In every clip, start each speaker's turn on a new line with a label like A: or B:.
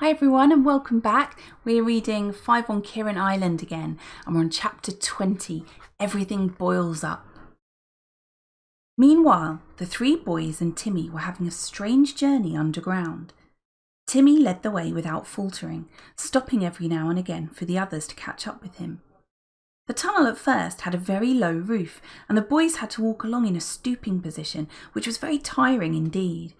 A: Hi everyone and welcome back. We're reading 5 on Kirrin Island again and we're on chapter 20, Everything Boils Up. Meanwhile, the three boys and Timmy were having a strange journey underground. Timmy led the way without faltering, stopping every now and again for the others to catch up with him. The tunnel at first had a very low roof and the boys had to walk along in a stooping position, which was very tiring indeed.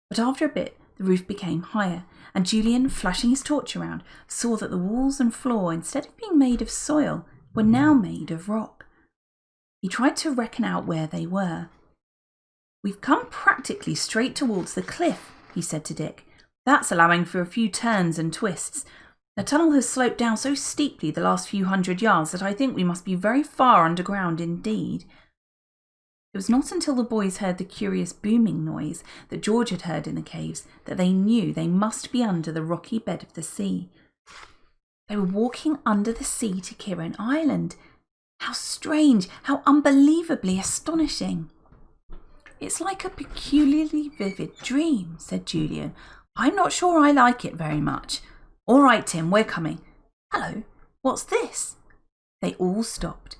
A: But after a bit, the roof became higher, and Julian, flashing his torch around, saw that the walls and floor, instead of being made of soil, were now made of rock. He tried to reckon out where they were. "We've come practically straight towards the cliff," he said to Dick. "That's allowing for a few turns and twists. The tunnel has sloped down so steeply the last few hundred yards that I think we must be very far underground indeed." It was not until the boys heard the curious booming noise that George had heard in the caves that they knew they must be under the rocky bed of the sea. They were walking under the sea to Kirrin Island. How strange, how unbelievably astonishing. "It's like a peculiarly vivid dream," said Julian. "I'm not sure I like it very much. All right, Tim, we're coming. Hello, what's this?" They all stopped.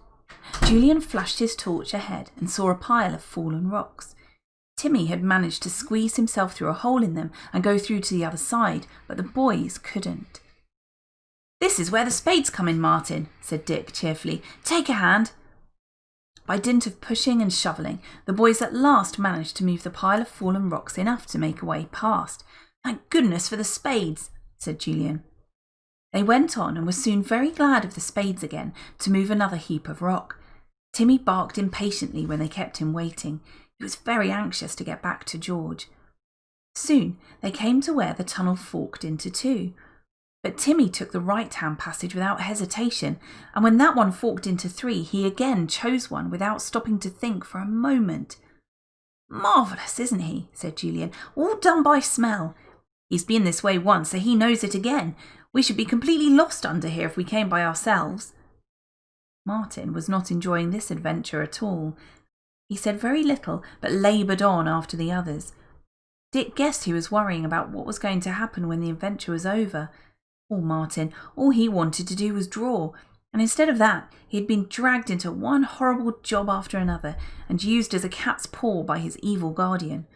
A: Julian flashed his torch ahead and saw a pile of fallen rocks. Timmy had managed to squeeze himself through a hole in them and go through to the other side, but the boys couldn't. "This is where the spades come in, Martin," said Dick cheerfully. "Take a hand." By dint of pushing and shoveling, the boys at last managed to move the pile of fallen rocks enough to make a way past. "Thank goodness for the spades," said Julian. They went on and were soon very glad of the spades again to move another heap of rock. Timmy barked impatiently when they kept him waiting. He was very anxious to get back to George. Soon they came to where the tunnel forked into two. But Timmy took the right-hand passage without hesitation, and when that one forked into three, he again chose one without stopping to think for a moment. "Marvellous, isn't he?" said Julian. "All done by smell. He's been this way once, so he knows it again. We should be completely lost under here if we came by ourselves." Martin was not enjoying this adventure at all. He said very little, but laboured on after the others. Dick guessed he was worrying about what was going to happen when the adventure was over. Poor Martin, all he wanted to do was draw, and instead of that, he had been dragged into one horrible job after another and used as a cat's paw by his evil guardian.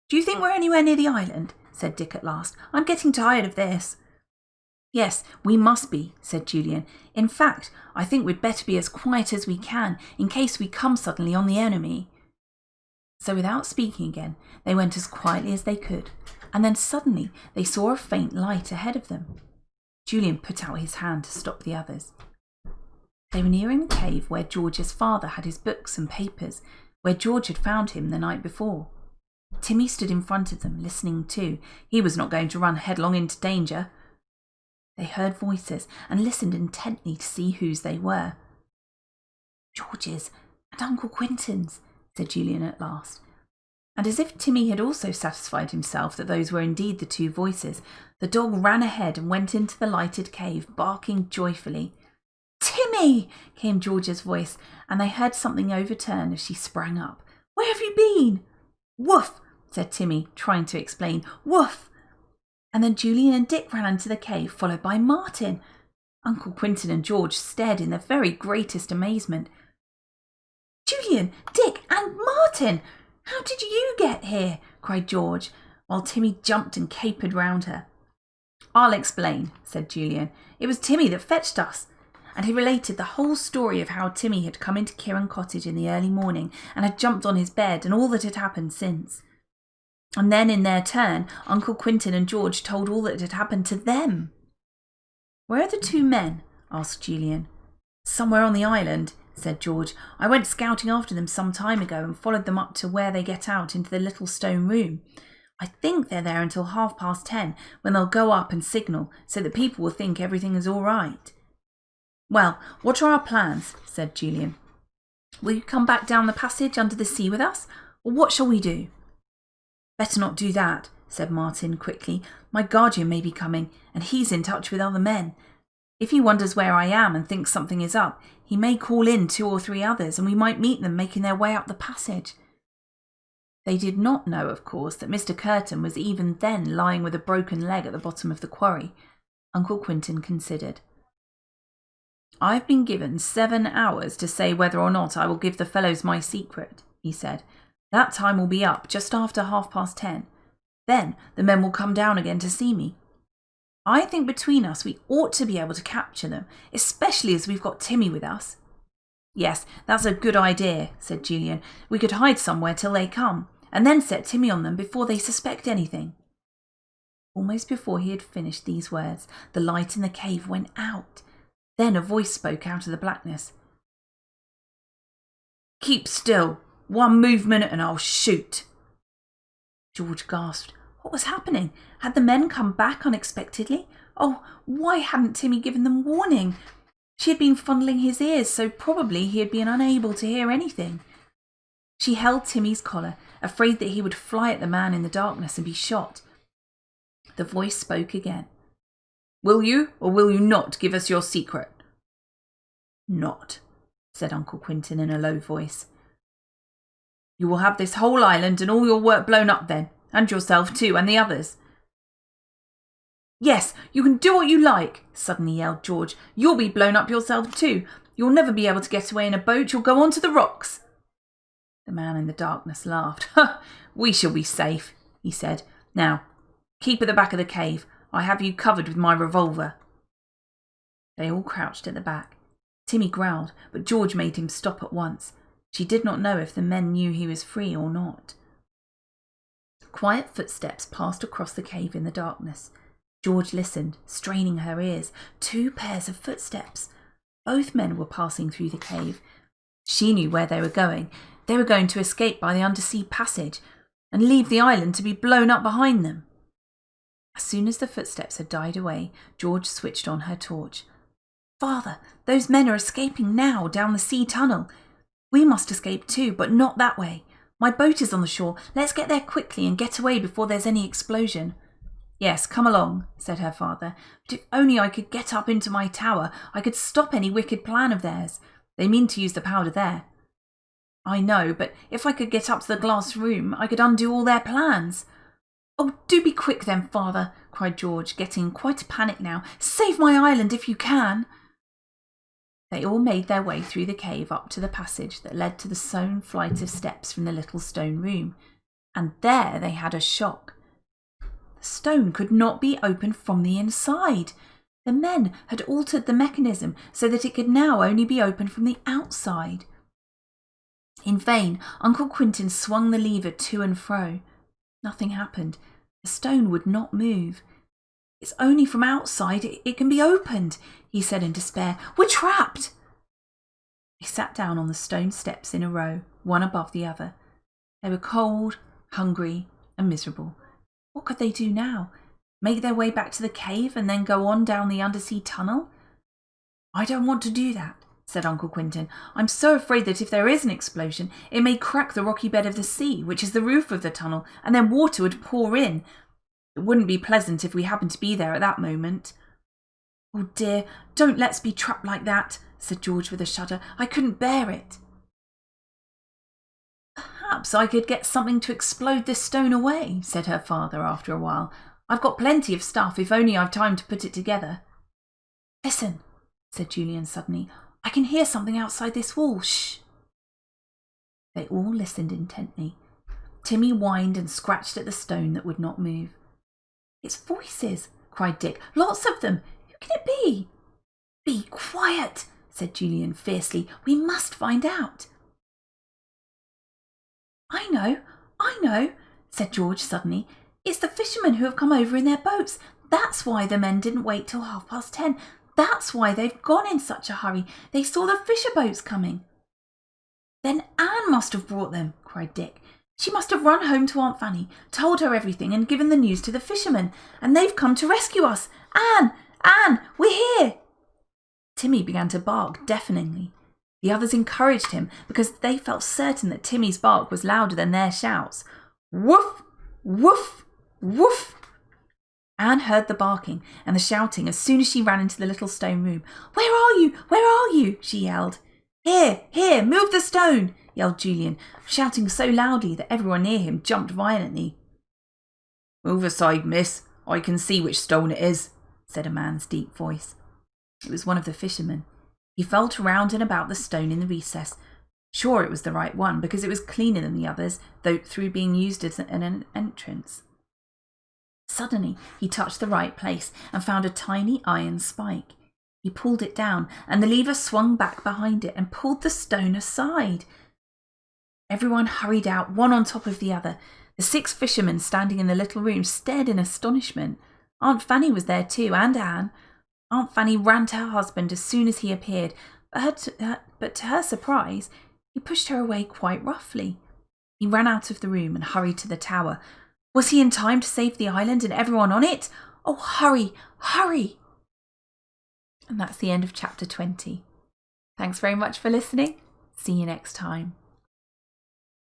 A: "Do you think we're anywhere near the island?" said Dick at last. "I'm getting tired of this." "Yes, we must be," said Julian. "In fact, I think we'd better be as quiet as we can in case we come suddenly on the enemy." So without speaking again, they went as quietly as they could, and then suddenly they saw a faint light ahead of them. Julian put out his hand to stop the others. They were nearing the cave where George's father had his books and papers, where George had found him the night before. Timmy stood in front of them, listening too. He was not going to run headlong into danger. They heard voices and listened intently to see whose they were. "George's and Uncle Quentin's," said Julian at last. And as if Timmy had also satisfied himself that those were indeed the two voices, the dog ran ahead and went into the lighted cave, barking joyfully. "Timmy!" came George's voice, and they heard something overturn as she sprang up. "Where have you been?" "Woof!" said Timmy, trying to explain. "Woof!" And then Julian and Dick ran into the cave, followed by Martin. Uncle Quentin and George stared in the very greatest amazement. "Julian, Dick, and Martin! How did you get here?" cried George, while Timmy jumped and capered round her. "I'll explain," said Julian. "It was Timmy that fetched us." And he related the whole story of how Timmy had come into Kirrin Cottage in the early morning and had jumped on his bed and all that had happened since. And then, in their turn, Uncle Quentin and George told all that had happened to them. "Where are the two men?" asked Julian. "Somewhere on the island," said George. "I went scouting after them some time ago and followed them up to where they get out into the little stone room. I think they're there until 10:30, when they'll go up and signal so that people will think everything is all right." "Well, what are our plans?" said Julian. "Will you come back down the passage under the sea with us, or what shall we do?" "Better not do that," said Martin quickly. "My guardian may be coming, and he's in touch with other men. If he wonders where I am and thinks something is up, he may call in 2 or 3 others, and we might meet them making their way up the passage." They did not know, of course, that Mr. Kirrin was even then lying with a broken leg at the bottom of the quarry. Uncle Quentin considered. "I've been given 7 hours to say whether or not I will give the fellows my secret," he said. "That time will be up just after 10:30. Then the men will come down again to see me. I think between us we ought to be able to capture them, especially as we've got Timmy with us." "Yes, that's a good idea," said Julian. "We could hide somewhere till they come, and then set Timmy on them before they suspect anything." Almost before he had finished these words, the light in the cave went out. Then a voice spoke out of the blackness. "Keep still. 1 movement and I'll shoot." George gasped. What was happening? Had the men come back unexpectedly? Oh, why hadn't Timmy given them warning? She had been fondling his ears, so probably he had been unable to hear anything. She held Timmy's collar, afraid that he would fly at the man in the darkness and be shot. The voice spoke again. "Will you or will you not give us your secret?" "Not," said Uncle Quentin in a low voice. "You will have this whole island and all your work blown up then, and yourself too, and the others." "Yes, you can do what you like," suddenly yelled George. "You'll be blown up yourself too. You'll never be able to get away in a boat. You'll go on to the rocks." The man in the darkness laughed. "We shall be safe," he said. "Now, keep at the back of the cave. I have you covered with my revolver." They all crouched at the back. Timmy growled, but George made him stop at once. She did not know if the men knew he was free or not. Quiet footsteps passed across the cave in the darkness. George listened, straining her ears. 2 pairs of footsteps. Both men were passing through the cave. She knew where they were going. They were going to escape by the undersea passage and leave the island to be blown up behind them. As soon as the footsteps had died away, George switched on her torch. "Father, those men are escaping now down the sea tunnel. We must escape too, but not that way. My boat is on the shore. Let's get there quickly and get away before there's any explosion." "Yes, come along," said her father. "But if only I could get up into my tower, I could stop any wicked plan of theirs. They mean to use the powder there." "I know, but if I could get up to the glass room, I could undo all their plans." "Oh, do be quick then, father," cried George, getting in quite a panic now. "Save my island if you can." They all made their way through the cave up to the passage that led to the stone flight of steps from the little stone room, and there they had a shock. The stone could not be opened from the inside. The men had altered the mechanism so that it could now only be opened from the outside. In vain, Uncle Quentin swung the lever to and fro. Nothing happened. The stone would not move. "It's only from outside it can be opened," he said in despair. "We're trapped." They sat down on the stone steps in a row, one above the other. They were cold, hungry, and miserable. What could they do now? Make their way back to the cave and then go on down the undersea tunnel? "I don't want to do that," said Uncle Quentin. "I'm so afraid that if there is an explosion, it may crack the rocky bed of the sea, which is the roof of the tunnel, and then water would pour in. It wouldn't be pleasant if we happened to be there at that moment." "Oh dear, don't let's be trapped like that," said George with a shudder. "I couldn't bear it." "Perhaps I could get something to explode this stone away," said her father after a while. "I've got plenty of stuff if only I've time to put it together." "Listen," said Julian suddenly. "I can hear something outside this wall. Shh." They all listened intently. Timmy whined and scratched at the stone that would not move. "It's voices," cried Dick. "Lots of them. Who can it be?" "Be quiet," said Julian fiercely. "We must find out." I know," said George suddenly. "It's the fishermen who have come over in their boats. That's why the men didn't wait till 10:30. That's why they've gone in such a hurry. They saw the fisher boats coming." "Then Anne must have brought them," cried Dick. "She must have run home to Aunt Fanny, told her everything and given the news to the fishermen, and they've come to rescue us. Anne! Anne! We're here!" Timmy began to bark deafeningly. The others encouraged him because they felt certain that Timmy's bark was louder than their shouts. Woof! Woof! Woof! Anne heard the barking and the shouting as soon as she ran into the little stone room. "Where are you? Where are you?" she yelled. Here, move the stone," yelled Julian, shouting so loudly that everyone near him jumped violently. "Move aside, miss. I can see which stone it is," said a man's deep voice. It was one of the fishermen. He felt around and about the stone in the recess, sure it was the right one because it was cleaner than the others, though through being used as an entrance. Suddenly he touched the right place and found a tiny iron spike. He pulled it down and the lever swung back behind it and pulled the stone aside. Everyone hurried out, one on top of the other. The 6 fishermen standing in the little room stared in astonishment. Aunt Fanny was there too, and Anne. Aunt Fanny ran to her husband as soon as he appeared, but to her surprise, he pushed her away quite roughly. He ran out of the room and hurried to the tower. Was he in time to save the island and everyone on it? Oh, hurry, hurry! And that's the end of chapter 20. Thanks very much for listening. See you next time.